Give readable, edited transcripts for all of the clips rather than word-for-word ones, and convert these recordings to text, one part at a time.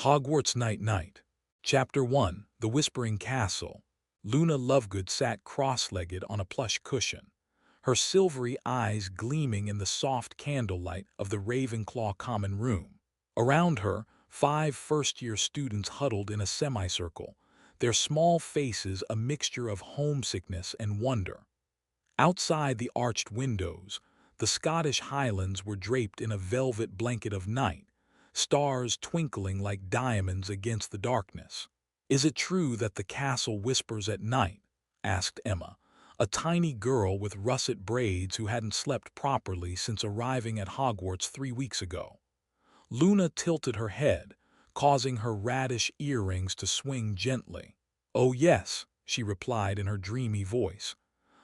Hogwarts Night. Chapter 1 The Whispering Castle. Luna Lovegood sat cross-legged on a plush cushion, her silvery eyes gleaming in the soft candlelight of the Ravenclaw common room. Around her, 5 first-year students huddled in a semicircle, their small faces a mixture of homesickness and wonder. Outside the arched windows, the Scottish Highlands were draped in a velvet blanket of night, stars twinkling like diamonds against the darkness. "Is it true that the castle whispers at night?" asked Emma, a tiny girl with russet braids who hadn't slept properly since arriving at Hogwarts 3 weeks ago. Luna tilted her head, causing her radish earrings to swing gently. "Oh yes," she replied in her dreamy voice.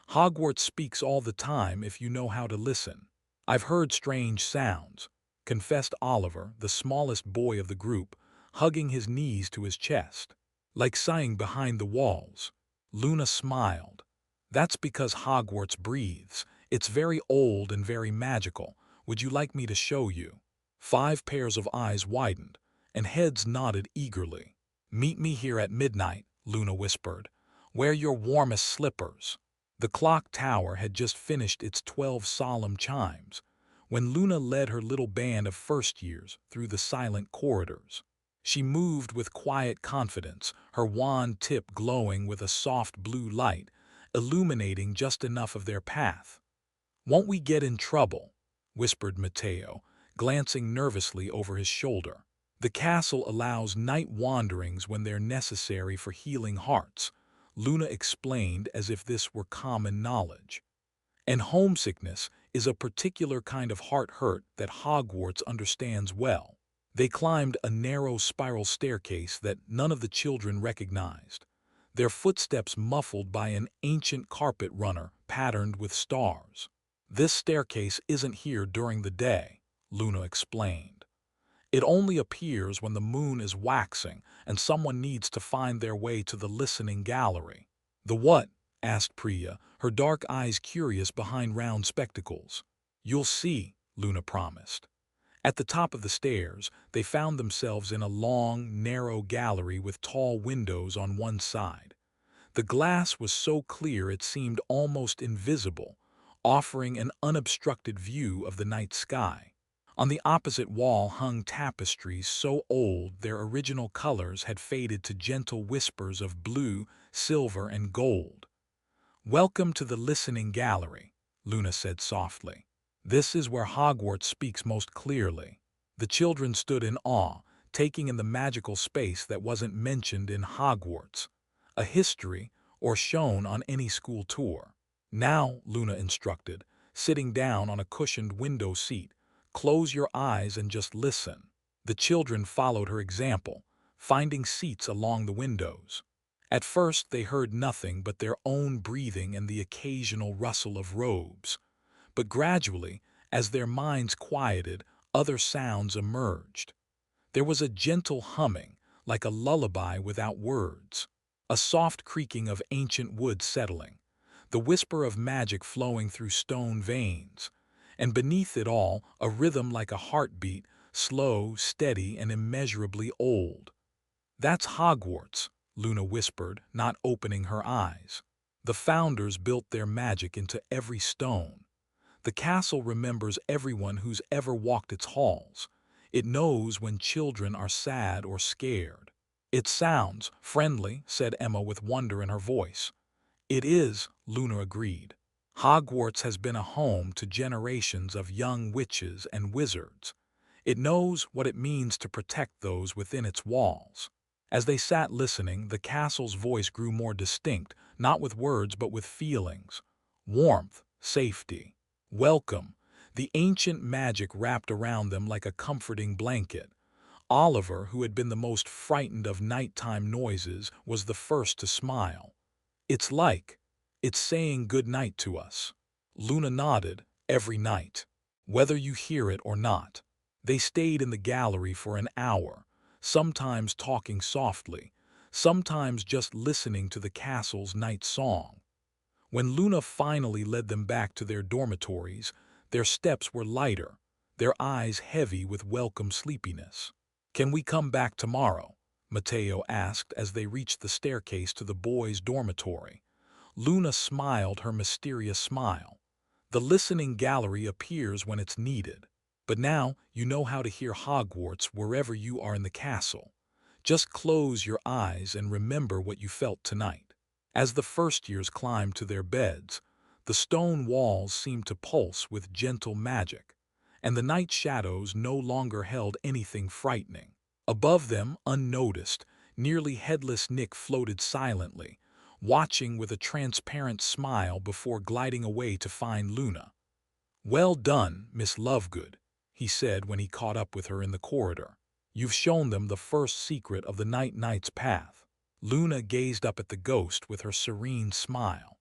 "Hogwarts speaks all the time if you know how to listen." "I've heard strange sounds," confessed Oliver, the smallest boy of the group, hugging his knees to his chest. "Like sighing behind the walls." Luna smiled. "That's because Hogwarts breathes. It's very old and very magical. Would you like me to show you?" 5 pairs of eyes widened, and heads nodded eagerly. "Meet me here at midnight," Luna whispered. "Wear your warmest slippers." The clock tower had just finished its 12 solemn chimes when Luna led her little band of first years through the silent corridors. She moved with quiet confidence, her wand tip glowing with a soft blue light, illuminating just enough of their path. "Won't we get in trouble?" whispered Mateo, glancing nervously over his shoulder. "The castle allows night wanderings when they're necessary for healing hearts," Luna explained as if this were common knowledge. "And homesickness is a particular kind of heart hurt that Hogwarts understands well." They climbed a narrow spiral staircase that none of the children recognized, their footsteps muffled by an ancient carpet runner patterned with stars. "This staircase isn't here during the day," Luna explained. "It only appears when the moon is waxing and someone needs to find their way to the listening gallery." "The what?" asked Priya, her dark eyes curious behind round spectacles. "You'll see," Luna promised. At the top of the stairs, they found themselves in a long, narrow gallery with tall windows on one side. The glass was so clear it seemed almost invisible, offering an unobstructed view of the night sky. On the opposite wall hung tapestries so old their original colors had faded to gentle whispers of blue, silver, and gold. "Welcome to the listening gallery," Luna said softly. "This is where Hogwarts speaks most clearly." The children stood in awe, taking in the magical space that wasn't mentioned in Hogwarts, a history, or shown on any school tour. "Now," Luna instructed, sitting down on a cushioned window seat, "close your eyes and just listen." The children followed her example, finding seats along the windows. At first they heard nothing but their own breathing and the occasional rustle of robes. But gradually, as their minds quieted, other sounds emerged. There was a gentle humming, like a lullaby without words, a soft creaking of ancient wood settling, the whisper of magic flowing through stone veins, and beneath it all, a rhythm like a heartbeat, slow, steady, and immeasurably old. "That's Hogwarts," Luna whispered, not opening her eyes. "The founders built their magic into every stone. The castle remembers everyone who's ever walked its halls. It knows when children are sad or scared." "It sounds friendly," said Emma with wonder in her voice. "It is," Luna agreed. "Hogwarts has been a home to generations of young witches and wizards. It knows what it means to protect those within its walls." As they sat listening, the castle's voice grew more distinct, not with words but with feelings. Warmth, safety, welcome. The ancient magic wrapped around them like a comforting blanket. Oliver, who had been the most frightened of nighttime noises, was the first to smile. It's saying good night to us." Luna nodded. "Every night, whether you hear it or not." They stayed in the gallery for an hour, sometimes talking softly, sometimes just listening to the castle's night song. When Luna finally led them back to their dormitories, their steps were lighter, their eyes heavy with welcome sleepiness. "Can we come back tomorrow?" Matteo asked as they reached the staircase to the boys' dormitory. Luna smiled her mysterious smile. "The listening gallery appears when it's needed. But now you know how to hear Hogwarts wherever you are in the castle. Just close your eyes and remember what you felt tonight." As the first years climbed to their beds, the stone walls seemed to pulse with gentle magic, and the night shadows no longer held anything frightening. Above them, unnoticed, nearly headless Nick floated silently, watching with a transparent smile before gliding away to find Luna. "Well done, Miss Lovegood," he said when he caught up with her in the corridor. "You've shown them the first secret of the Night-Knight's path." Luna gazed up at the ghost with her serene smile.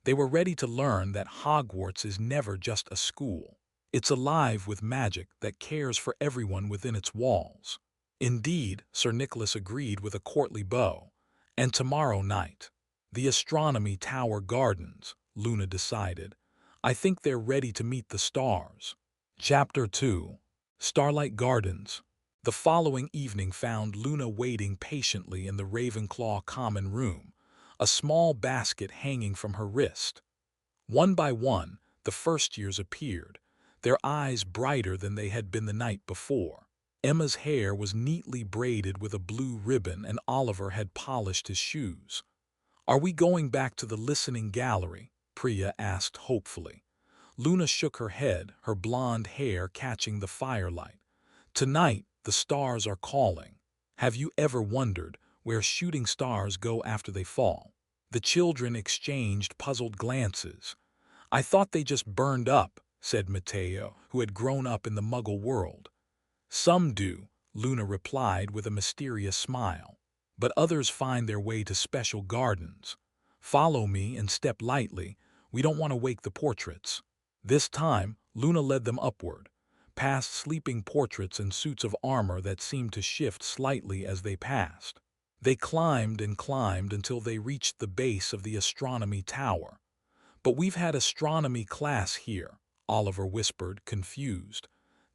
They were ready to learn that Hogwarts is never just a school. It's alive with magic that cares for everyone within its walls. "Indeed," Sir Nicholas agreed with a courtly bow. "And tomorrow night, the Astronomy Tower Gardens," Luna decided. "I think they're ready to meet the stars." Chapter 2. Starlight Gardens. The following evening found Luna waiting patiently in the Ravenclaw common room, a small basket hanging from her wrist. One by one, the first years appeared, their eyes brighter than they had been the night before. Emma's hair was neatly braided with a blue ribbon and Oliver had polished his shoes. "Are we going back to the listening gallery?" Priya asked hopefully. Luna shook her head, her blonde hair catching the firelight. "Tonight, the stars are calling. Have you ever wondered where shooting stars go after they fall?" The children exchanged puzzled glances. "I thought they just burned up," said Matteo, who had grown up in the Muggle world. "Some do," Luna replied with a mysterious smile. "But others find their way to special gardens. Follow me and step lightly. We don't want to wake the portraits." This time, Luna led them upward, past sleeping portraits and suits of armor that seemed to shift slightly as they passed. They climbed and climbed until they reached the base of the astronomy tower. "But we've had astronomy class here," Oliver whispered, confused.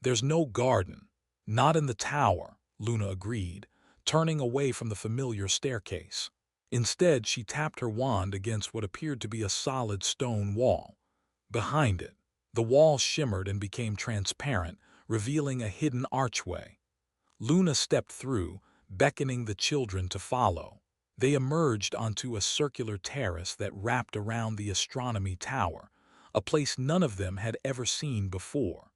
"There's no garden." "Not in the tower," Luna agreed, turning away from the familiar staircase. Instead, she tapped her wand against what appeared to be a solid stone wall. Behind it, the wall shimmered and became transparent, revealing a hidden archway. Luna stepped through, beckoning the children to follow. They emerged onto a circular terrace that wrapped around the astronomy tower, a place none of them had ever seen before.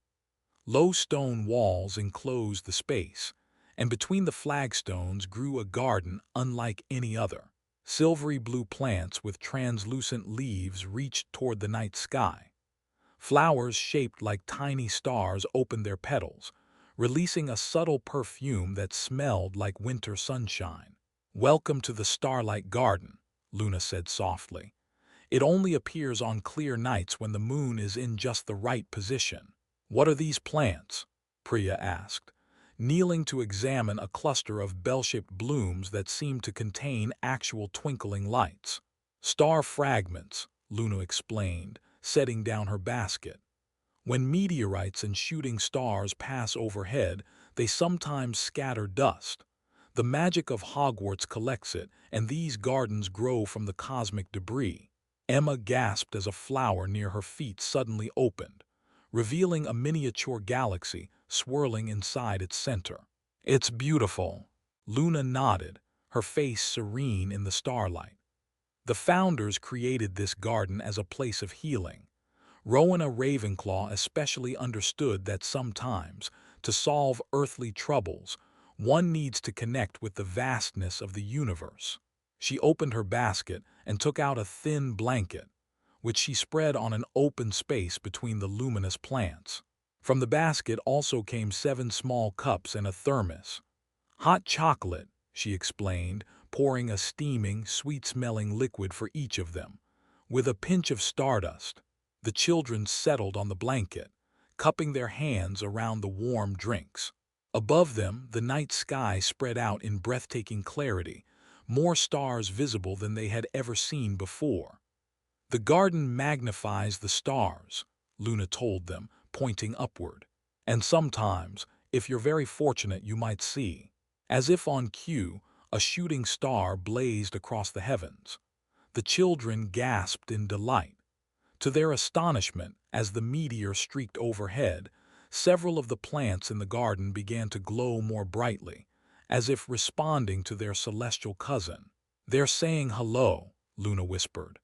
Low stone walls enclosed the space, and between the flagstones grew a garden unlike any other. Silvery blue plants with translucent leaves reached toward the night sky. Flowers shaped like tiny stars opened their petals, releasing a subtle perfume that smelled like winter sunshine. "Welcome to the Starlight Garden," Luna said softly. "It only appears on clear nights when the moon is in just the right position." "What are these plants?" Priya asked, kneeling to examine a cluster of bell-shaped blooms that seemed to contain actual twinkling lights. "Star fragments," Luna explained, setting down her basket. "When meteorites and shooting stars pass overhead, they sometimes scatter dust. The magic of Hogwarts collects it, and these gardens grow from the cosmic debris." Emma gasped as a flower near her feet suddenly opened, revealing a miniature galaxy swirling inside its center. "It's beautiful." Luna nodded, her face serene in the starlight. "The founders created this garden as a place of healing. Rowena Ravenclaw especially understood that sometimes, to solve earthly troubles, one needs to connect with the vastness of the universe." She opened her basket and took out a thin blanket, which she spread on an open space between the luminous plants. From the basket also came 7 small cups and a thermos. "Hot chocolate," she explained, pouring a steaming, sweet-smelling liquid for each of them, with a pinch of stardust. The children settled on the blanket, cupping their hands around the warm drinks. Above them, the night sky spread out in breathtaking clarity, more stars visible than they had ever seen before. "The garden magnifies the stars," Luna told them, pointing upward. "And sometimes If you're very fortunate, you might see. As if on cue, a shooting star blazed across the heavens. The children gasped in delight. To their astonishment, as the meteor streaked overhead, several of the plants in the garden began to glow more brightly, as if responding to their celestial cousin. "They're saying hello," Luna whispered.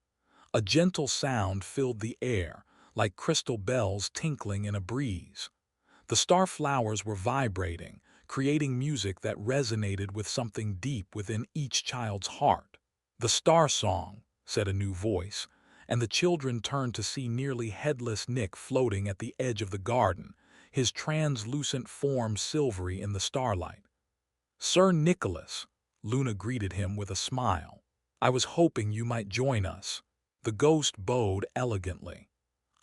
A gentle sound filled the air, like crystal bells tinkling in a breeze. The star flowers were vibrating, creating music that resonated with something deep within each child's heart. "The star song," said a new voice, and the children turned to see nearly headless Nick floating at the edge of the garden, his translucent form silvery in the starlight. "Sir Nicholas," Luna greeted him with a smile. "I was hoping you might join us." The ghost bowed elegantly.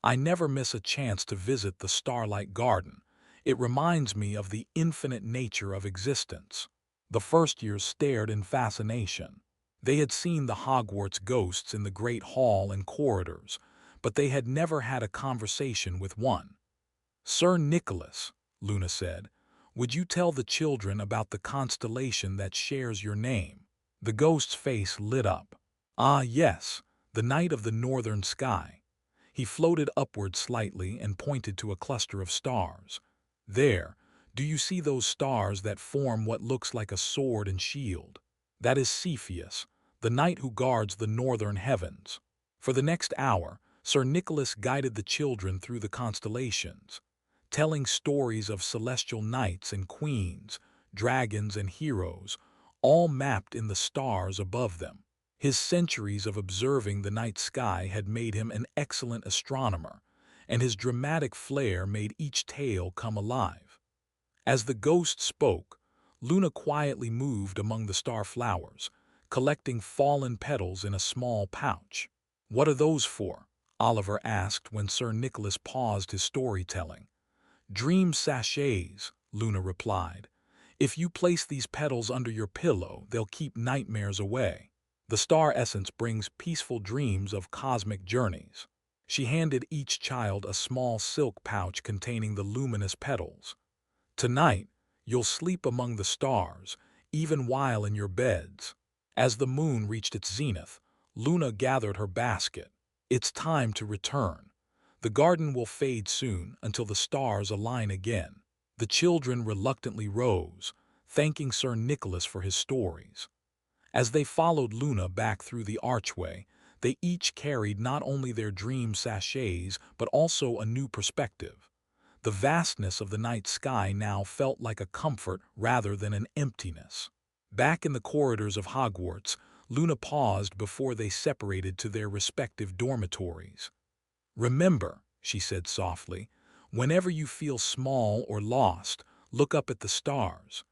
"I never miss a chance to visit the Starlight Garden. It reminds me of the infinite nature of existence." The first years stared in fascination. They had seen the Hogwarts ghosts in the great hall and corridors, but they had never had a conversation with one. "Sir Nicholas," Luna said, "would you tell the children about the constellation that shares your name?" The ghost's face lit up. "Ah, yes, the night of the northern sky." He floated upward slightly and pointed to a cluster of stars. "There, do you see those stars that form what looks like a sword and shield? That is Cepheus, the knight who guards the northern heavens." For the next hour, Sir Nicholas guided the children through the constellations, telling stories of celestial knights and queens, dragons and heroes, all mapped in the stars above them. His centuries of observing the night sky had made him an excellent astronomer, and his dramatic flair made each tale come alive. As the ghost spoke, Luna quietly moved among the star flowers, collecting fallen petals in a small pouch. "What are those for?" Oliver asked when Sir Nicholas paused his storytelling. "Dream sachets," Luna replied. "If you place these petals under your pillow, they'll keep nightmares away. The star essence brings peaceful dreams of cosmic journeys." She handed each child a small silk pouch containing the luminous petals. "Tonight, you'll sleep among the stars, even while in your beds." As the moon reached its zenith, Luna gathered her basket. "It's time to return. The garden will fade soon until the stars align again." The children reluctantly rose, thanking Sir Nicholas for his stories. As they followed Luna back through the archway, they each carried not only their dream sachets but also a new perspective. The vastness of the night sky now felt like a comfort rather than an emptiness. Back in the corridors of Hogwarts, Luna paused before they separated to their respective dormitories. "Remember," she said softly, "whenever you feel small or lost, look up at the stars.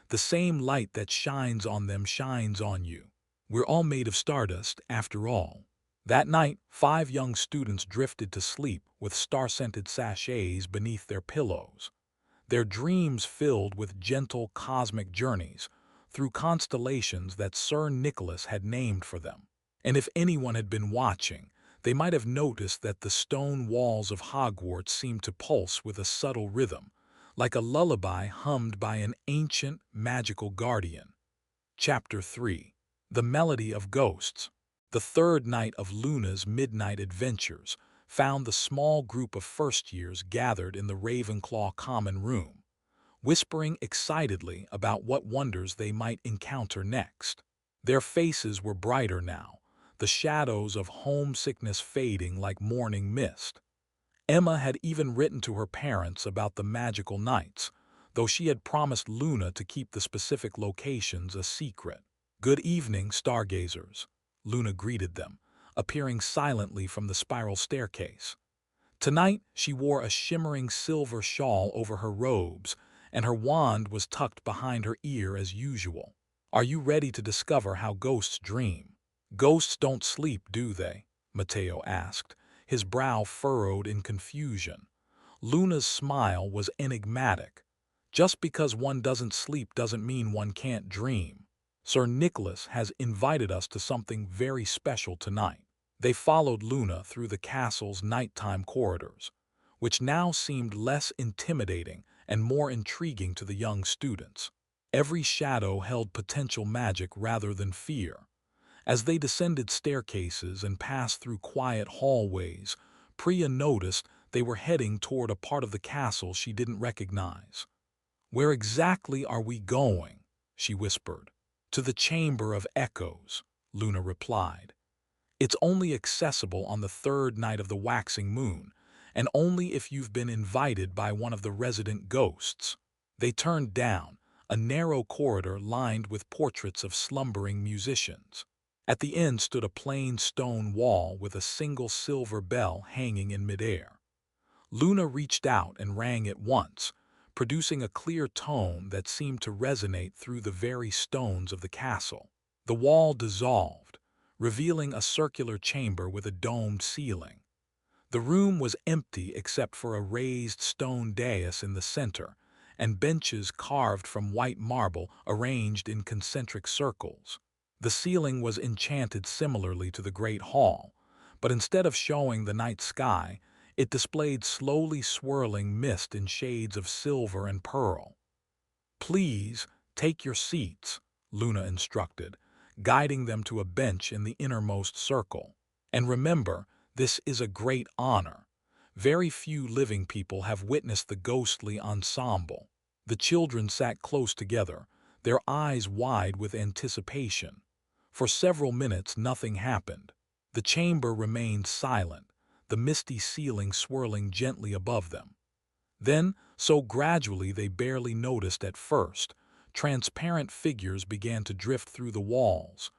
The same light that shines on them shines on you. We're all made of stardust, after all." That night, 5 young students drifted to sleep with star-scented sachets beneath their pillows, their dreams filled with gentle cosmic journeys through constellations that Sir Nicholas had named for them. And if anyone had been watching, they might have noticed that the stone walls of Hogwarts seemed to pulse with a subtle rhythm, like a lullaby hummed by an ancient, magical guardian. Chapter 3. The Melody of Ghosts. The third night of Luna's midnight adventures found the small group of first-years gathered in the Ravenclaw common room, whispering excitedly about what wonders they might encounter next. Their faces were brighter now, the shadows of homesickness fading like morning mist. Emma had even written to her parents about the magical nights, though she had promised Luna to keep the specific locations a secret. "Good evening, stargazers," Luna greeted them, appearing silently from the spiral staircase. Tonight, she wore a shimmering silver shawl over her robes, and her wand was tucked behind her ear as usual. "Are you ready to discover how ghosts dream?" "Ghosts don't sleep, do they?" Mateo asked, his brow furrowed in confusion. Luna's smile was enigmatic. "Just because one doesn't sleep doesn't mean one can't dream. Sir Nicholas has invited us to something very special tonight." They followed Luna through the castle's nighttime corridors, which now seemed less intimidating and more intriguing to the young students. Every shadow held potential magic rather than fear. As they descended staircases and passed through quiet hallways, Priya noticed they were heading toward a part of the castle she didn't recognize. "Where exactly are we going?" she whispered. "To the Chamber of Echoes," Luna replied. "It's only accessible on the third night of the waxing moon, and only if you've been invited by one of the resident ghosts." They turned down a narrow corridor lined with portraits of slumbering musicians. At the end stood a plain stone wall with a single silver bell hanging in midair. Luna reached out and rang it once, producing a clear tone that seemed to resonate through the very stones of the castle. The wall dissolved, revealing a circular chamber with a domed ceiling. The room was empty except for a raised stone dais in the center, and benches carved from white marble arranged in concentric circles. The ceiling was enchanted similarly to the Great Hall, but instead of showing the night sky, it displayed slowly swirling mist in shades of silver and pearl. "Please, take your seats," Luna instructed, guiding them to a bench in the innermost circle. "And remember, this is a great honor. Very few living people have witnessed the ghostly ensemble." The children sat close together, their eyes wide with anticipation. For several minutes nothing happened. The chamber remained silent, the misty ceiling swirling gently above them. Then, so gradually they barely noticed at first, transparent figures began to drift through the walls,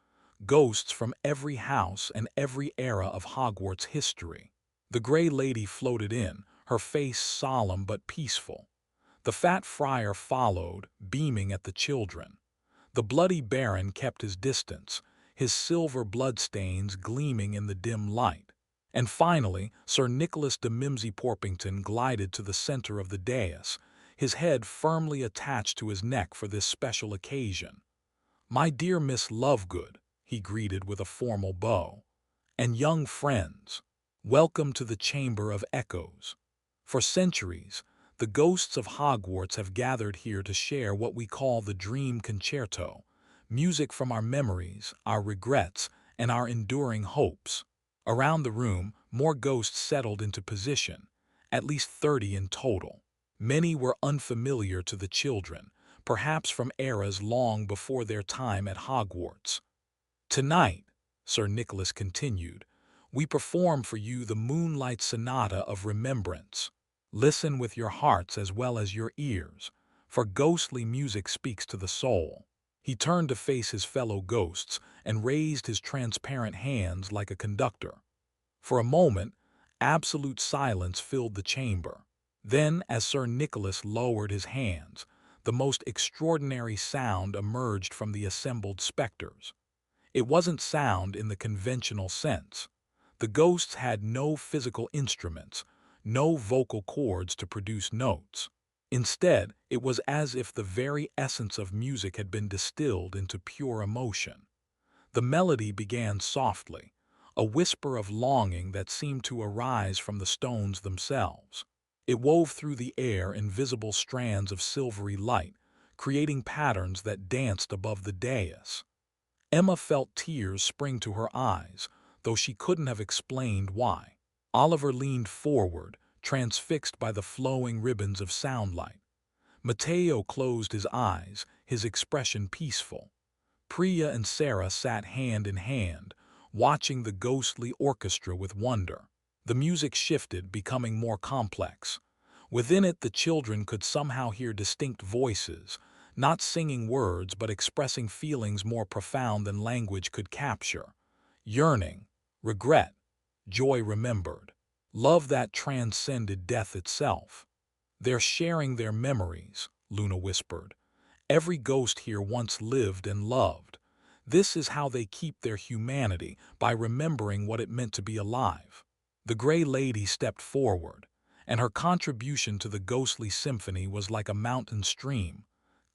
ghosts from every house and every era of Hogwarts history. The Gray Lady floated in, her face solemn but peaceful. The fat friar followed, beaming at the children. The bloody baron kept his distance, his silver bloodstains gleaming in the dim light. And finally, Sir Nicholas de Mimsy-Porpington glided to the center of the dais, his head firmly attached to his neck for this special occasion. "My dear Miss Lovegood," he greeted with a formal bow, "and young friends, welcome to the Chamber of Echoes. For centuries, the ghosts of Hogwarts have gathered here to share what we call the Dream Concerto, music from our memories, our regrets, and our enduring hopes." Around the room, more ghosts settled into position, at least 30 in total. Many were unfamiliar to the children, perhaps from eras long before their time at Hogwarts. "Tonight," Sir Nicholas continued, "we perform for you the Moonlight Sonata of Remembrance. Listen with your hearts as well as your ears, for ghostly music speaks to the soul." He turned to face his fellow ghosts and raised his transparent hands like a conductor. For a moment, absolute silence filled the chamber. Then, as Sir Nicholas lowered his hands, the most extraordinary sound emerged from the assembled specters. It wasn't sound in the conventional sense. The ghosts had no physical instruments, no vocal cords to produce notes. Instead, it was as if the very essence of music had been distilled into pure emotion. The melody began softly, a whisper of longing that seemed to arise from the stones themselves. It wove through the air in visible strands of silvery light, creating patterns that danced above the dais. Emma felt tears spring to her eyes, though she couldn't have explained why. Oliver leaned forward, transfixed by the flowing ribbons of soundlight. Matteo closed his eyes, his expression peaceful. Priya and Sarah sat hand in hand, watching the ghostly orchestra with wonder. The music shifted, becoming more complex. Within it, the children could somehow hear distinct voices, not singing words but expressing feelings more profound than language could capture. Yearning, regret, joy remembered, love that transcended death itself. "They're sharing their memories," Luna whispered. "Every ghost here once lived and loved. This is how they keep their humanity, by remembering what it meant to be alive." The Gray Lady stepped forward, and her contribution to the ghostly symphony was like a mountain stream,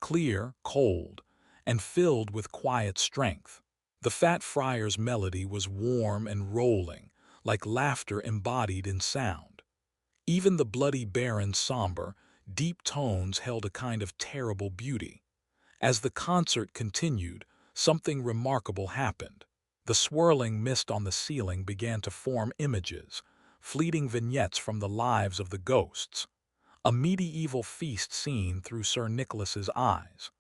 clear, cold, and filled with quiet strength. The Fat Friar's melody was warm and rolling, like laughter embodied in sound. Even the Bloody Baron's somber, Deep tones held a kind of terrible beauty. As the concert continued, something remarkable happened. The swirling mist on the ceiling began to form images, fleeting vignettes from the lives of the ghosts. A medieval feast seen through Sir Nicholas's eyes.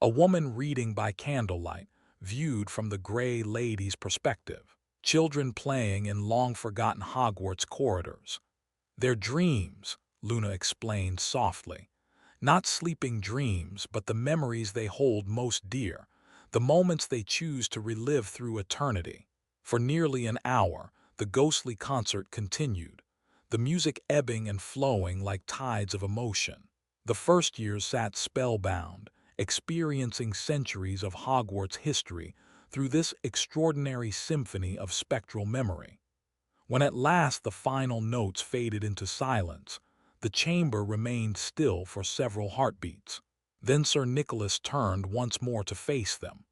A woman reading by candlelight, viewed from the Grey Lady's perspective. Children playing in long-forgotten Hogwarts corridors. Their dreams, Luna explained softly. Not sleeping dreams, but the memories they hold most dear, the moments they choose to relive through eternity. For nearly an hour, the ghostly concert continued, the music ebbing and flowing like tides of emotion. The first years sat spellbound, experiencing centuries of Hogwarts history through this extraordinary symphony of spectral memory. When at last the final notes faded into silence, the chamber remained still for several heartbeats. Then Sir Nicholas turned once more to face them.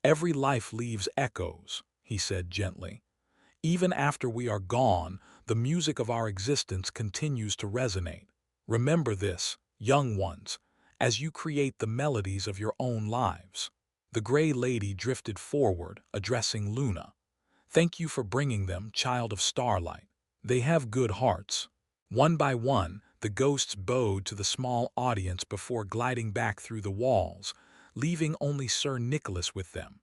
"Every life leaves echoes," he said gently. "Even after we are gone, the music of our existence continues to resonate. Remember this, young ones, as you create the melodies of your own lives." The Grey Lady drifted forward, addressing Luna. "Thank you for bringing them, child of Starlight. They have good hearts." One by one, the ghosts bowed to the small audience before gliding back through the walls, leaving only Sir Nicholas with them.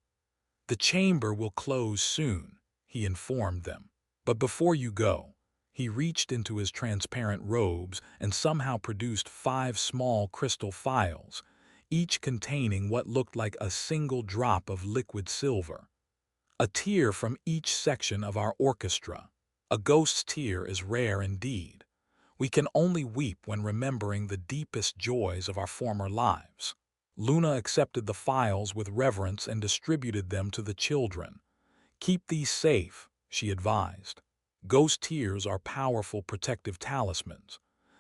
"The chamber will close soon," he informed them. "But before you go," he reached into his transparent robes and somehow produced 5 small crystal phials, each containing what looked like a single drop of liquid silver. "A tear from each section of our orchestra. A ghost's tear is rare indeed. We can only weep when remembering the deepest joys of our former lives." Luna accepted the phials with reverence and distributed them to the children. "Keep these safe," she advised. "Ghost tears are powerful protective talismans.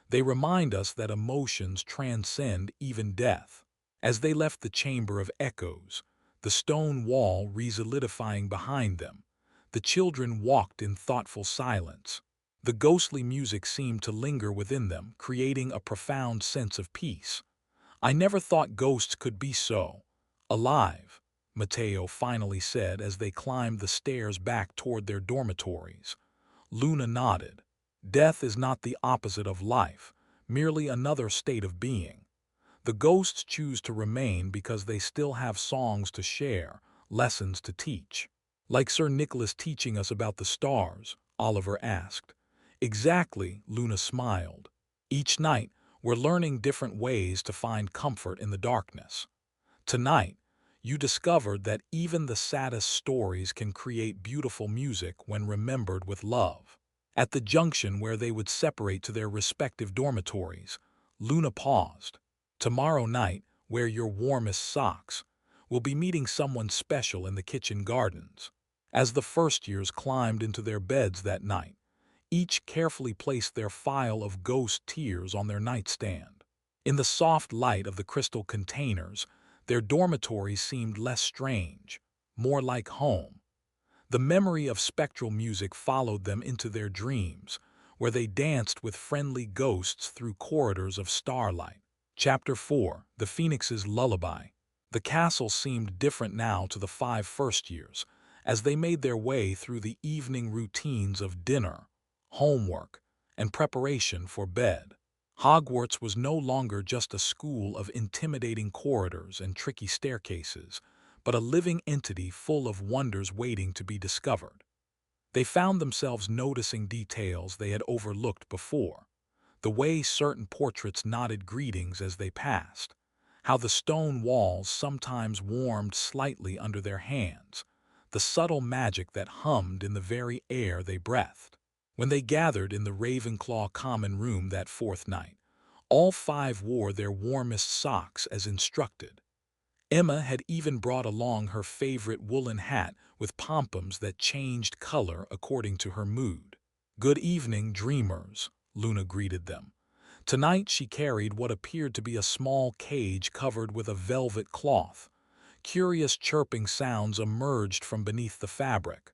They remind us that emotions transcend even death." As they left the Chamber of Echoes, the stone wall re-solidifying behind them, the children walked in thoughtful silence. The ghostly music seemed to linger within them, creating a profound sense of peace. "I never thought ghosts could be so alive," Mateo finally said as they climbed the stairs back toward their dormitories. Luna nodded. "Death is not the opposite of life, merely another state of being. The ghosts choose to remain because they still have songs to share, lessons to teach." "Like Sir Nicholas teaching us about the stars?" Oliver asked. "Exactly," Luna smiled. "Each night, we're learning different ways to find comfort in the darkness. Tonight, you discovered that even the saddest stories can create beautiful music when remembered with love." At the junction where they would separate to their respective dormitories, Luna paused. "Tomorrow night, wear your warmest socks. We'll be meeting someone special in the kitchen gardens." As the first years climbed into their beds that night, each carefully placed their phial of ghost tears on their nightstand. In the soft light of the crystal containers, their dormitories seemed less strange, more like home. The memory of spectral music followed them into their dreams, where they danced with friendly ghosts through corridors of starlight. Chapter 4: The Phoenix's Lullaby. The castle seemed different now to the 5 first years, as they made their way through the evening routines of dinner, homework, and preparation for bed. Hogwarts was no longer just a school of intimidating corridors and tricky staircases, but a living entity full of wonders waiting to be discovered. They found themselves noticing details they had overlooked before. The way certain portraits nodded greetings as they passed, how the stone walls sometimes warmed slightly under their hands, the subtle magic that hummed in the very air they breathed. When they gathered in the Ravenclaw common room that 4th night, all 5 wore their warmest socks as instructed. Emma had even brought along her favorite woolen hat with pompons that changed color according to her mood. "Good evening, dreamers," Luna greeted them. Tonight she carried what appeared to be a small cage covered with a velvet cloth. Curious chirping sounds emerged from beneath the fabric.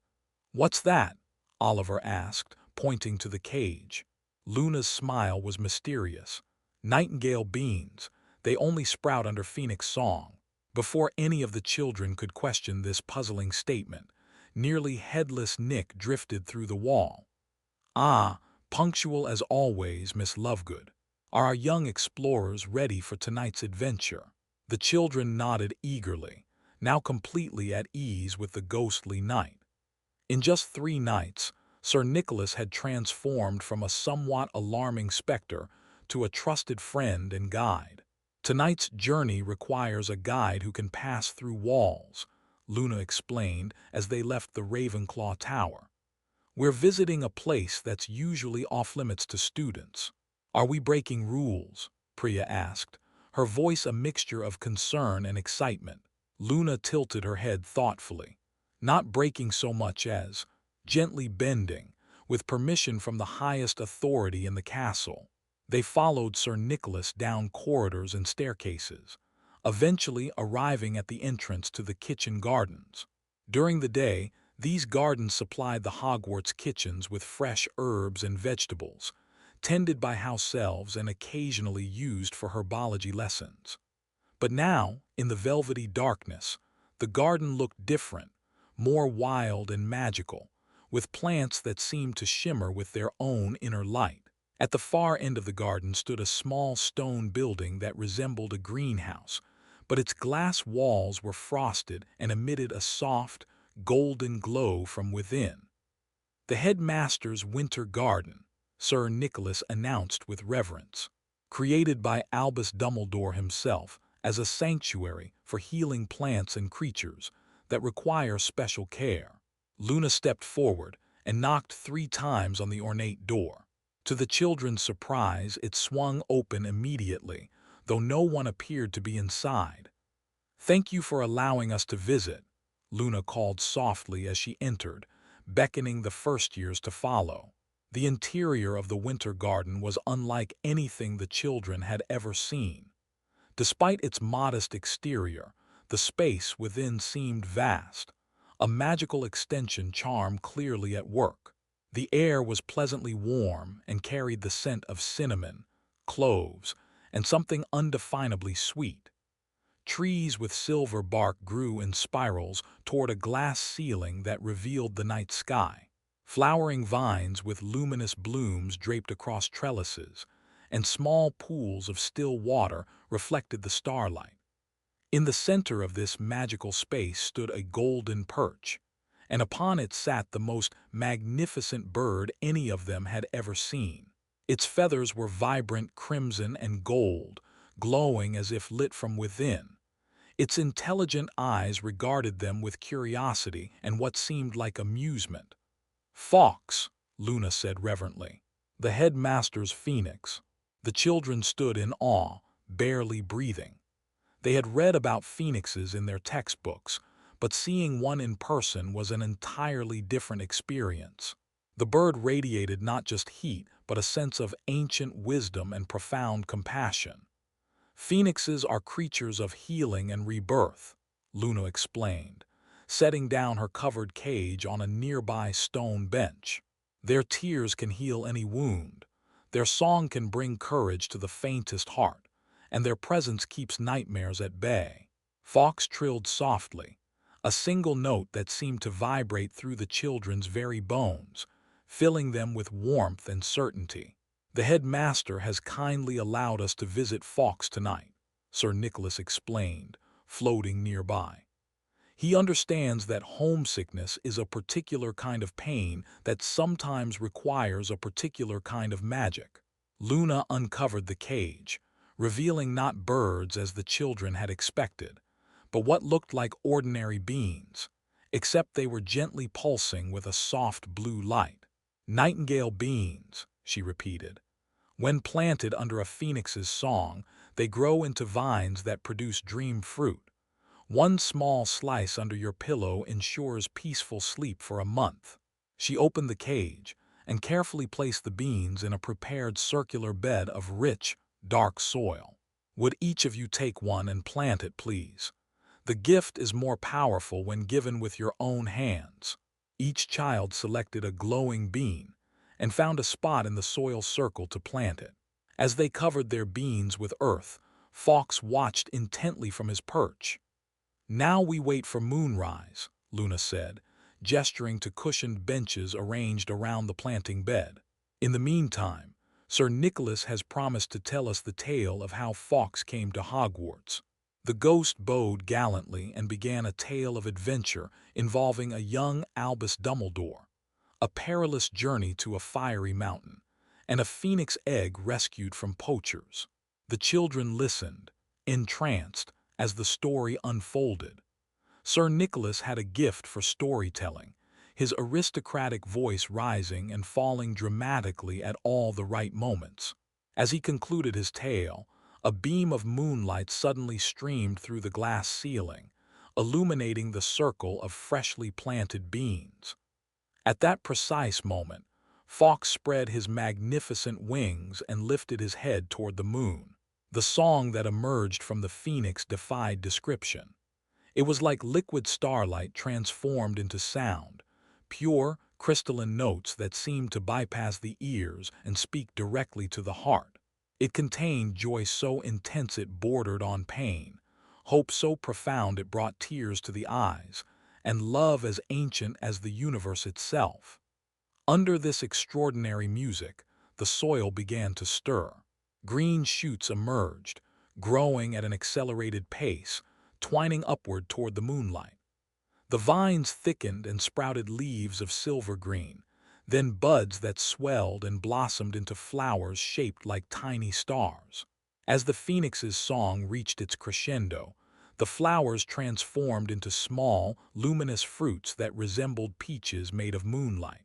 "What's that?" Oliver asked, pointing to the cage. Luna's smile was mysterious. Nightingale beans, they only sprout under phoenix song. Before any of the children could question this puzzling statement, nearly headless Nick drifted through the wall. Ah, punctual as always, Miss Lovegood. Are our young explorers ready for tonight's adventure? The children nodded eagerly, now completely at ease with the ghostly night. In just 3 nights, Sir Nicholas had transformed from a somewhat alarming specter to a trusted friend and guide. Tonight's journey requires a guide who can pass through walls, Luna explained as they left the Ravenclaw Tower. We're visiting a place that's usually off-limits to students. Are we breaking rules? Priya asked, her voice a mixture of concern and excitement. Luna tilted her head thoughtfully, not breaking so much as gently bending, with permission from the highest authority in the castle. They followed Sir Nicholas down corridors and staircases, eventually arriving at the entrance to the kitchen gardens. During the day, these gardens supplied the Hogwarts kitchens with fresh herbs and vegetables, tended by house elves and occasionally used for herbology lessons. But now, in the velvety darkness, the garden looked different, more wild and magical, with plants that seemed to shimmer with their own inner light. At the far end of the garden stood a small stone building that resembled a greenhouse, but its glass walls were frosted and emitted a soft, golden glow from within. The headmaster's winter garden, Sir Nicholas announced with reverence, created by Albus Dumbledore himself as a sanctuary for healing plants and creatures that require special care. Luna stepped forward and knocked 3 times on the ornate door. To the children's surprise, it swung open immediately, though no one appeared to be inside. "Thank you for allowing us to visit," Luna called softly as she entered, beckoning the first-years to follow. The interior of the winter garden was unlike anything the children had ever seen. Despite its modest exterior, the space within seemed vast, a magical extension charm clearly at work. The air was pleasantly warm and carried the scent of cinnamon, cloves, and something undefinably sweet. Trees with silver bark grew in spirals toward a glass ceiling that revealed the night sky. Flowering vines with luminous blooms draped across trellises, and small pools of still water reflected the starlight. In the center of this magical space stood a golden perch, and upon it sat the most magnificent bird any of them had ever seen. Its feathers were vibrant crimson and gold, glowing as if lit from within. Its intelligent eyes regarded them with curiosity and what seemed like amusement. "Fox," Luna said reverently. "The headmaster's phoenix." The children stood in awe, barely breathing. They had read about phoenixes in their textbooks, but seeing one in person was an entirely different experience. The bird radiated not just heat, but a sense of ancient wisdom and profound compassion. "Phoenixes are creatures of healing and rebirth," Luna explained, setting down her covered cage on a nearby stone bench. "Their tears can heal any wound, their song can bring courage to the faintest heart, and their presence keeps nightmares at bay." Fox trilled softly, a single note that seemed to vibrate through the children's very bones, filling them with warmth and certainty. "The headmaster has kindly allowed us to visit Fox tonight," Sir Nicholas explained, floating nearby. "He understands that homesickness is a particular kind of pain that sometimes requires a particular kind of magic." Luna uncovered the cage, revealing not birds as the children had expected, but what looked like ordinary beings, except they were gently pulsing with a soft blue light. "Nightingale beans," she repeated. "When planted under a phoenix's song, they grow into vines that produce dream fruit. One small slice under your pillow ensures peaceful sleep for a month." She opened the cage and carefully placed the beans in a prepared circular bed of rich, dark soil. "Would each of you take one and plant it, please? The gift is more powerful when given with your own hands." Each child selected a glowing bean and found a spot in the soil circle to plant it. As they covered their beans with earth, Fawkes watched intently from his perch. "Now we wait for moonrise," Luna said, gesturing to cushioned benches arranged around the planting bed. "In the meantime, Sir Nicholas has promised to tell us the tale of how Fawkes came to Hogwarts." The ghost bowed gallantly and began a tale of adventure involving a young Albus Dumbledore, a perilous journey to a fiery mountain, and a phoenix egg rescued from poachers. The children listened, entranced, as the story unfolded. Sir Nicholas had a gift for storytelling, his aristocratic voice rising and falling dramatically at all the right moments. As he concluded his tale, a beam of moonlight suddenly streamed through the glass ceiling, illuminating the circle of freshly planted beans. At that precise moment, Fawkes spread his magnificent wings and lifted his head toward the moon. The song that emerged from the phoenix defied description. It was like liquid starlight transformed into sound, pure, crystalline notes that seemed to bypass the ears and speak directly to the heart. It contained joy so intense it bordered on pain, hope so profound it brought tears to the eyes, and love as ancient as the universe itself. Under this extraordinary music, the soil began to stir. Green shoots emerged, growing at an accelerated pace, twining upward toward the moonlight. The vines thickened and sprouted leaves of silver green, then buds that swelled and blossomed into flowers shaped like tiny stars. As the phoenix's song reached its crescendo, the flowers transformed into small, luminous fruits that resembled peaches made of moonlight.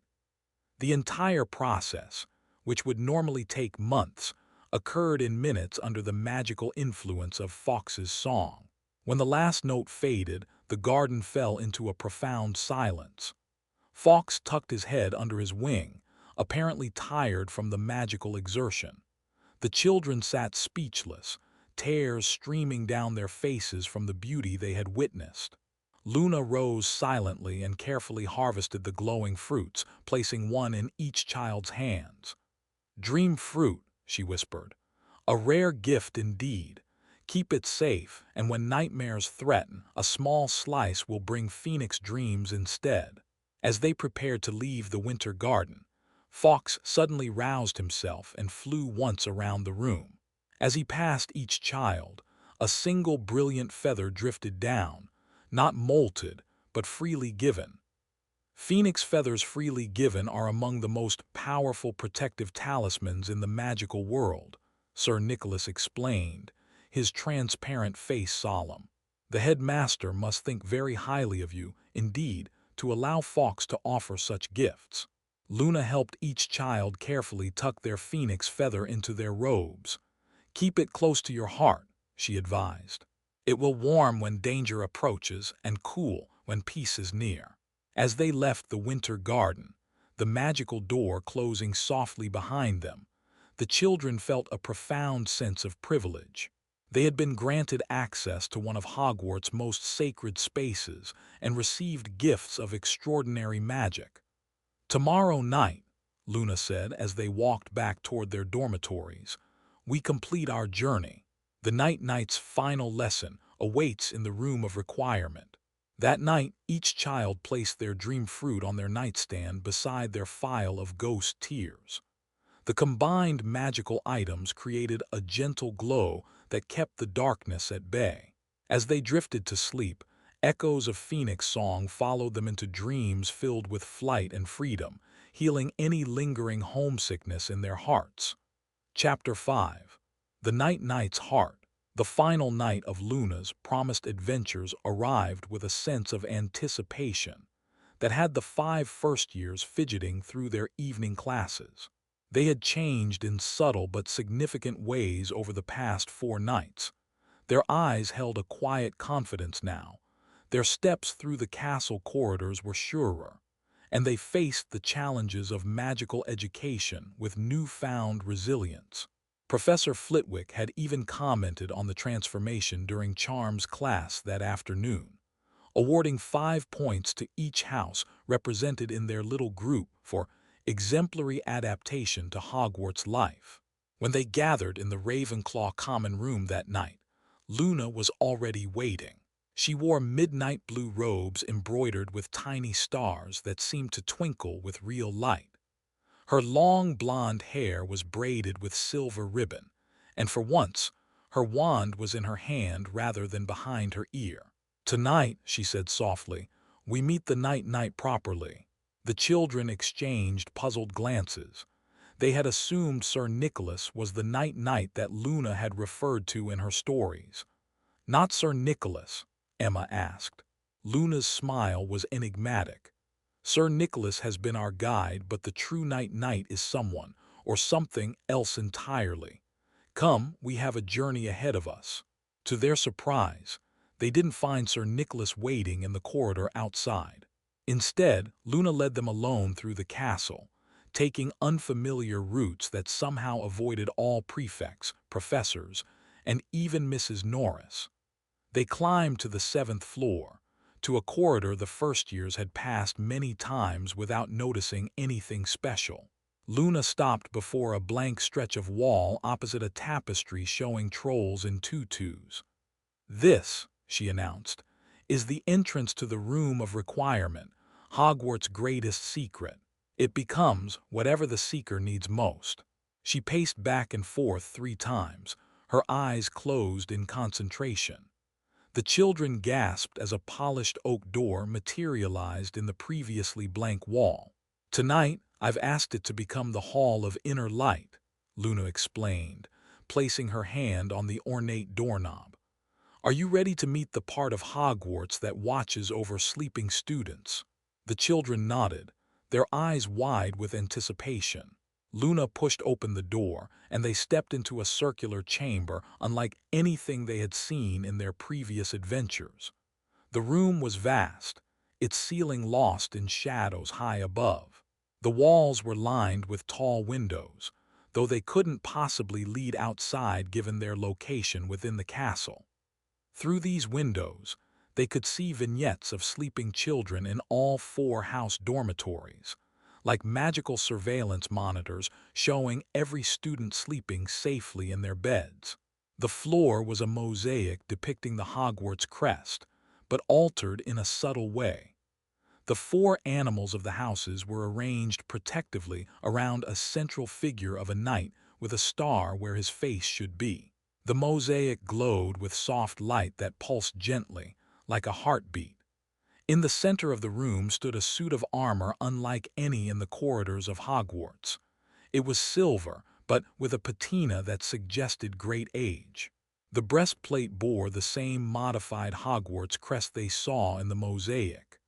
The entire process, which would normally take months, occurred in minutes under the magical influence of Fawkes's song. When the last note faded, the garden fell into a profound silence. Fawkes tucked his head under his wing, apparently tired from the magical exertion. The children sat speechless, tears streaming down their faces from the beauty they had witnessed. Luna rose silently and carefully harvested the glowing fruits, placing one in each child's hands. "Dream fruit," she whispered. "A rare gift indeed. Keep it safe, and when nightmares threaten, a small slice will bring phoenix dreams instead." As they prepared to leave the winter garden, Fawkes suddenly roused himself and flew once around the room. As he passed each child, a single brilliant feather drifted down, not molted, but freely given. Phoenix feathers freely given are among the most powerful protective talismans in the magical world, Sir Nicholas explained, his transparent face solemn. "The headmaster must think very highly of you, indeed, to allow Fawkes to offer such gifts." Luna helped each child carefully tuck their phoenix feather into their robes. "Keep it close to your heart," she advised. "It will warm when danger approaches and cool when peace is near." As they left the winter garden, the magical door closing softly behind them, the children felt a profound sense of privilege. They had been granted access to one of Hogwarts' most sacred spaces and received gifts of extraordinary magic. "Tomorrow night," Luna said as they walked back toward their dormitories, "we complete our journey. The Night-Knight's final lesson awaits in the Room of Requirement." That night, each child placed their dream fruit on their nightstand beside their phial of ghost tears. The combined magical items created a gentle glow that kept the darkness at bay. As they drifted to sleep, echoes of Phoenix song followed them into dreams filled with flight and freedom, healing any lingering homesickness in their hearts. Chapter 5. The Night-Knight's Heart. The final night of Luna's promised adventures arrived with a sense of anticipation that had the 5 first-years fidgeting through their evening classes. They had changed in subtle but significant ways over the past 4 nights. Their eyes held a quiet confidence now. Their steps through the castle corridors were surer, and they faced the challenges of magical education with newfound resilience. Professor Flitwick had even commented on the transformation during Charm's class that afternoon, awarding 5 points to each house represented in their little group for exemplary adaptation to Hogwarts life. When they gathered in the Ravenclaw common room that night, Luna was already waiting. She wore midnight blue robes embroidered with tiny stars that seemed to twinkle with real light. Her long blonde hair was braided with silver ribbon, and for once, her wand was in her hand rather than behind her ear. "Tonight," she said softly, "we meet the Night-Knight properly." The children exchanged puzzled glances. They had assumed Sir Nicholas was the Night-Knight that Luna had referred to in her stories. "Not Sir Nicholas?" Emma asked. Luna's smile was enigmatic. "Sir Nicholas has been our guide, but the true Night-Knight is someone, or something else entirely. Come, we have a journey ahead of us." To their surprise, they didn't find Sir Nicholas waiting in the corridor outside. Instead, Luna led them alone through the castle, taking unfamiliar routes that somehow avoided all prefects, professors, and even Mrs. Norris. They climbed to the 7th floor, to a corridor the first years had passed many times without noticing anything special. Luna stopped before a blank stretch of wall opposite a tapestry showing trolls in tutus. "This," she announced, "is the entrance to the Room of Requirement, Hogwarts' greatest secret. It becomes whatever the seeker needs most." She paced back and forth 3 times, her eyes closed in concentration. The children gasped as a polished oak door materialized in the previously blank wall. "Tonight, I've asked it to become the Hall of Inner Light," Luna explained, placing her hand on the ornate doorknob. "Are you ready to meet the part of Hogwarts that watches over sleeping students?" The children nodded, their eyes wide with anticipation. Luna pushed open the door, and they stepped into a circular chamber unlike anything they had seen in their previous adventures. The room was vast, its ceiling lost in shadows high above. The walls were lined with tall windows, though they couldn't possibly lead outside given their location within the castle. Through these windows, they could see vignettes of sleeping children in all 4 house dormitories, like magical surveillance monitors showing every student sleeping safely in their beds. The floor was a mosaic depicting the Hogwarts crest, but altered in a subtle way. The 4 animals of the houses were arranged protectively around a central figure of a knight with a star where his face should be. The mosaic glowed with soft light that pulsed gently, like a heartbeat. In the center of the room stood a suit of armor unlike any in the corridors of Hogwarts. It was silver, but with a patina that suggested great age. The breastplate bore the same modified Hogwarts crest they saw in the mosaic.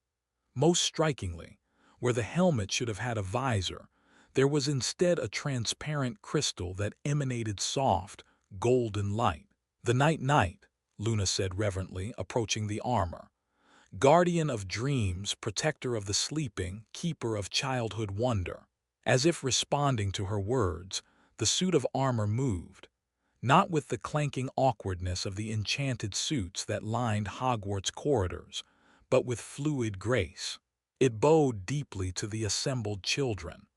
Most strikingly, where the helmet should have had a visor, there was instead a transparent crystal that emanated soft, golden light. "The Night-Knight," Luna said reverently, approaching the armor. "Guardian of dreams, protector of the sleeping, keeper of childhood wonder." As if responding to her words, the suit of armor moved, not with the clanking awkwardness of the enchanted suits that lined Hogwarts corridors, but with fluid grace. It bowed deeply to the assembled children.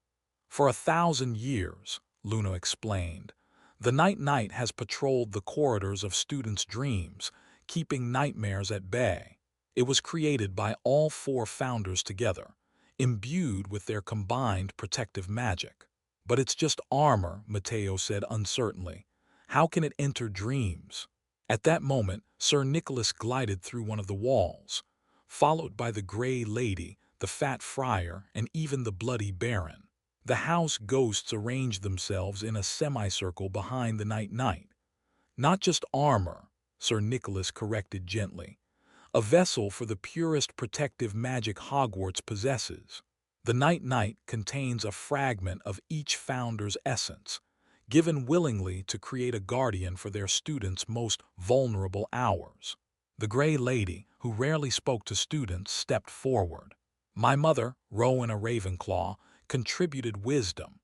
"For 1,000 years," Luna explained, "the Night-Knight has patrolled the corridors of students' dreams, keeping nightmares at bay. It was created by all 4 founders together, imbued with their combined protective magic." "But it's just armor," Matteo said uncertainly. "How can it enter dreams?" At that moment, Sir Nicholas glided through one of the walls, followed by the Grey Lady, the Fat Friar, and even the Bloody Baron. The house ghosts arranged themselves in a semicircle behind the Night-Knight. "Not just armor," Sir Nicholas corrected gently. "A vessel for the purest protective magic Hogwarts possesses. The Night-Knight contains a fragment of each founder's essence, given willingly to create a guardian for their students' most vulnerable hours." The Grey Lady, who rarely spoke to students, stepped forward. "My mother, Rowena Ravenclaw, contributed wisdom,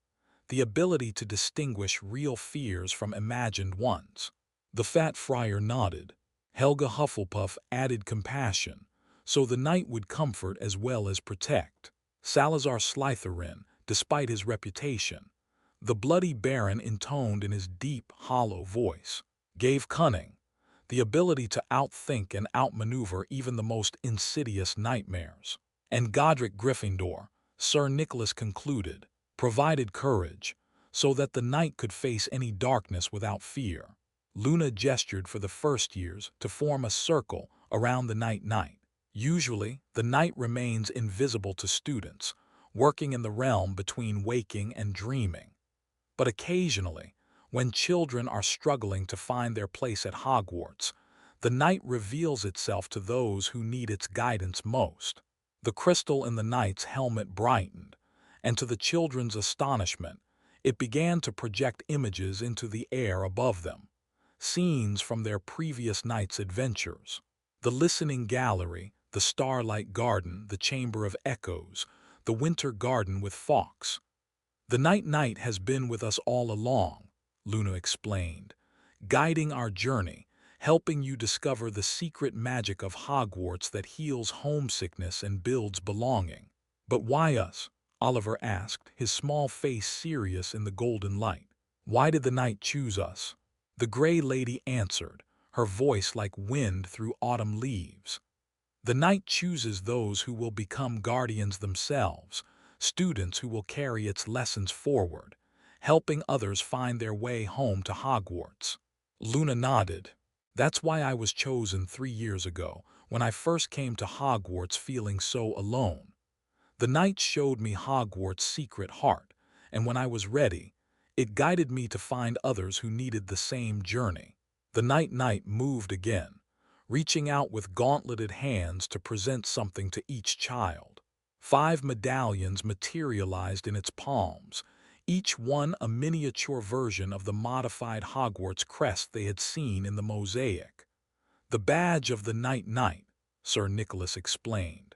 the ability to distinguish real fears from imagined ones." The Fat Friar nodded. "Helga Hufflepuff added compassion, so the knight would comfort as well as protect. Salazar Slytherin, despite his reputation, The bloody Baron intoned in his deep, hollow voice, gave cunning, the ability to outthink and outmaneuver even the most insidious nightmares. And Godric Gryffindor, Sir Nicholas concluded, provided courage, so that the knight could face any darkness without fear. Luna gestured for the first years to form a circle around the Night-Knight. Usually, the knight remains invisible to students, working in the realm between waking and dreaming. But occasionally, when children are struggling to find their place at Hogwarts, the knight reveals itself to those who need its guidance most. The crystal in the knight's helmet brightened, and to the children's astonishment, it began to project images into the air above them, scenes from their previous night's adventures. The listening gallery, the Starlight Garden, the Chamber of Echoes, the Winter Garden with Fawkes. "The Night-Knight has been with us all along," Luna explained, "guiding our journey, helping you discover the secret magic of Hogwarts that heals homesickness and builds belonging." "But why us?" Oliver asked, his small face serious in the golden light. "Why did the knight choose us?" The Grey Lady answered, her voice like wind through autumn leaves. "The knight chooses those who will become guardians themselves, students who will carry its lessons forward, helping others find their way home to Hogwarts." Luna nodded. "That's why I was chosen 3 years ago, when I first came to Hogwarts feeling so alone. The knight showed me Hogwarts' secret heart, and when I was ready, it guided me to find others who needed the same journey." The Night-Knight moved again, reaching out with gauntleted hands to present something to each child. 5 medallions materialized in its palms, each one a miniature version of the modified Hogwarts crest they had seen in the mosaic. "The badge of the Night-Knight," Sir Nicholas explained,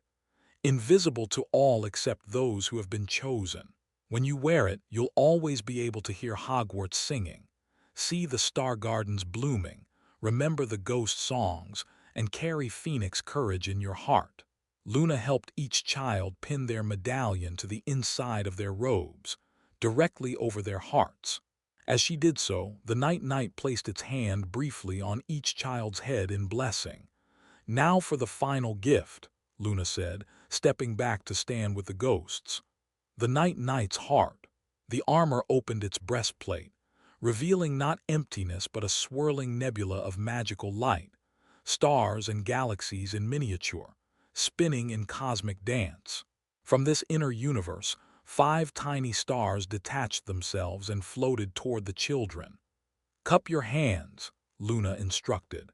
"invisible to all except those who have been chosen. When you wear it, you'll always be able to hear Hogwarts singing, see the star gardens blooming, remember the ghost songs, and carry Phoenix courage in your heart." Luna helped each child pin their medallion to the inside of their robes, directly over their hearts. As she did so, the Night-Knight placed its hand briefly on each child's head in blessing. "Now for the final gift," Luna said, stepping back to stand with the ghosts. The Night-Knight's heart. The armor opened its breastplate, revealing not emptiness but a swirling nebula of magical light, stars and galaxies in miniature, spinning in cosmic dance. From this inner universe, 5 tiny stars detached themselves and floated toward the children. "Cup your hands," Luna instructed.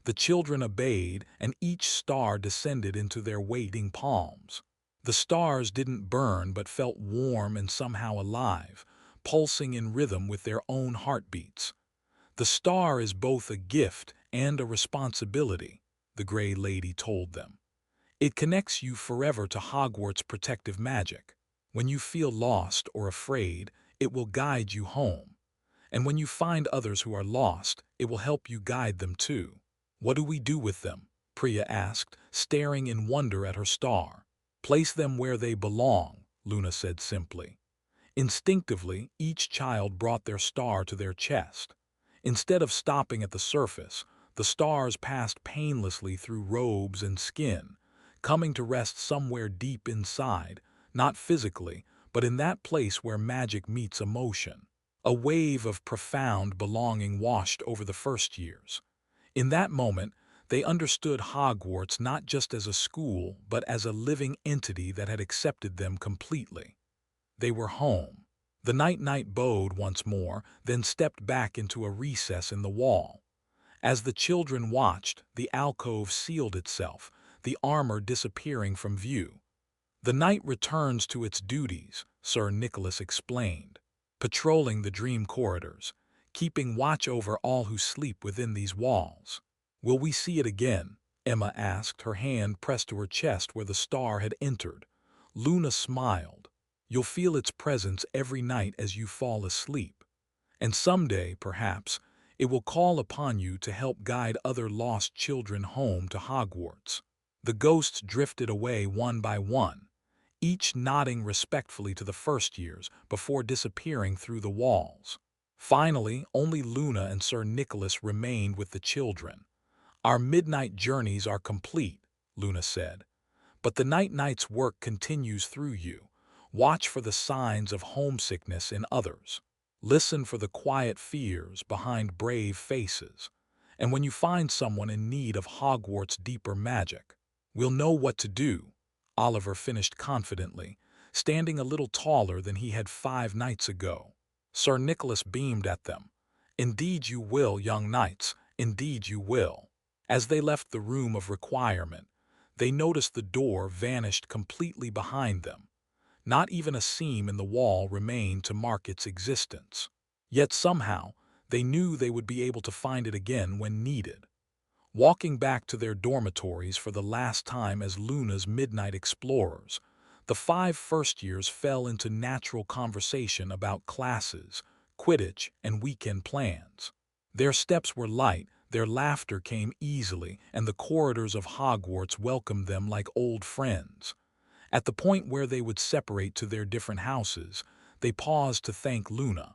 The children obeyed, and each star descended into their waiting palms. The stars didn't burn but felt warm and somehow alive, pulsing in rhythm with their own heartbeats. "The star is both a gift and a responsibility," the Grey Lady told them. "It connects you forever to Hogwarts' protective magic. When you feel lost or afraid, it will guide you home. And when you find others who are lost, it will help you guide them too." "What do we do with them?" Priya asked, staring in wonder at her star. "Place them where they belong," Luna said simply. Instinctively, each child brought their star to their chest. Instead of stopping at the surface, the stars passed painlessly through robes and skin, coming to rest somewhere deep inside, not physically, but in that place where magic meets emotion. A wave of profound belonging washed over the first years. In that moment, they understood Hogwarts not just as a school, but as a living entity that had accepted them completely. They were home. The Night-Knight bowed once more, then stepped back into a recess in the wall. As the children watched, the alcove sealed itself, the armor disappearing from view. "The knight returns to its duties," Sir Nicholas explained, "patrolling the dream corridors, keeping watch over all who sleep within these walls." "Will we see it again?" Emma asked, her hand pressed to her chest where the star had entered. Luna smiled. "You'll feel its presence every night as you fall asleep. And someday, perhaps, it will call upon you to help guide other lost children home to Hogwarts." The ghosts drifted away one by one, each nodding respectfully to the first years before disappearing through the walls. Finally, only Luna and Sir Nicholas remained with the children. "Our midnight journeys are complete," Luna said. "But the night-night's work continues through you. Watch for the signs of homesickness in others. Listen for the quiet fears behind brave faces. And when you find someone in need of Hogwarts' deeper magic, we'll know what to do," Oliver finished confidently, standing a little taller than he had 5 nights ago. Sir Nicholas beamed at them. "Indeed you will, young knights, indeed you will." As they left the room of requirement, they noticed the door vanished completely behind them. Not even a seam in the wall remained to mark its existence. Yet somehow, they knew they would be able to find it again when needed. Walking back to their dormitories for the last time as Luna's midnight explorers, the 5 first-years fell into natural conversation about classes, Quidditch, and weekend plans. Their steps were light, their laughter came easily, and the corridors of Hogwarts welcomed them like old friends. At the point where they would separate to their different houses, they paused to thank Luna.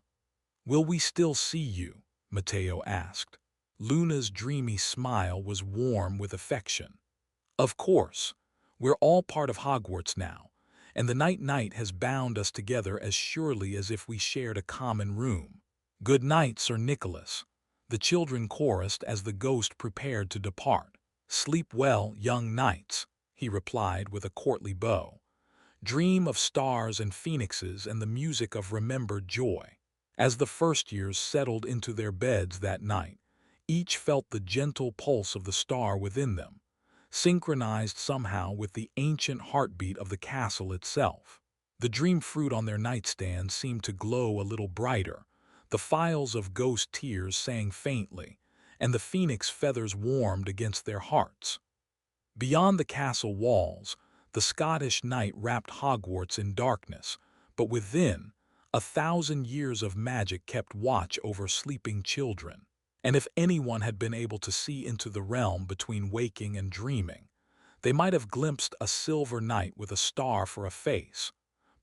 "Will we still see you?" Mateo asked. Luna's dreamy smile was warm with affection. "Of course. We're all part of Hogwarts now, and the night-night has bound us together as surely as if we shared a common room." "Good night, Sir Nicholas," the children chorused as the ghost prepared to depart. "Sleep well, young knights," he replied with a courtly bow. "Dream of stars and phoenixes and the music of remembered joy." As the first-years settled into their beds that night, each felt the gentle pulse of the star within them, synchronized somehow with the ancient heartbeat of the castle itself. The dream fruit on their nightstand seemed to glow a little brighter, the phials of ghost tears sang faintly, and the phoenix feathers warmed against their hearts. Beyond the castle walls, the Scottish night wrapped Hogwarts in darkness, but within, 1,000 years of magic kept watch over sleeping children. And if anyone had been able to see into the realm between waking and dreaming, they might have glimpsed a silver knight with a star for a face,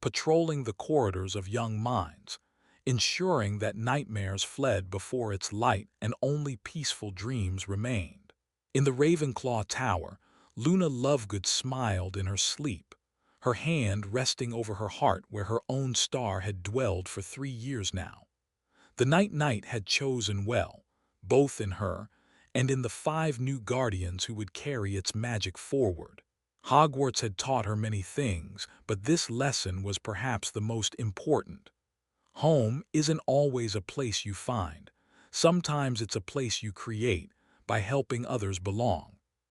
patrolling the corridors of young minds, ensuring that nightmares fled before its light and only peaceful dreams remained. In the Ravenclaw Tower, Luna Lovegood smiled in her sleep, her hand resting over her heart where her own star had dwelled for 3 years now. The night-night had chosen well, both in her and in the 5 new guardians who would carry its magic forward. Hogwarts had taught her many things, but this lesson was perhaps the most important. Home isn't always a place you find. Sometimes it's a place you create by helping others belong.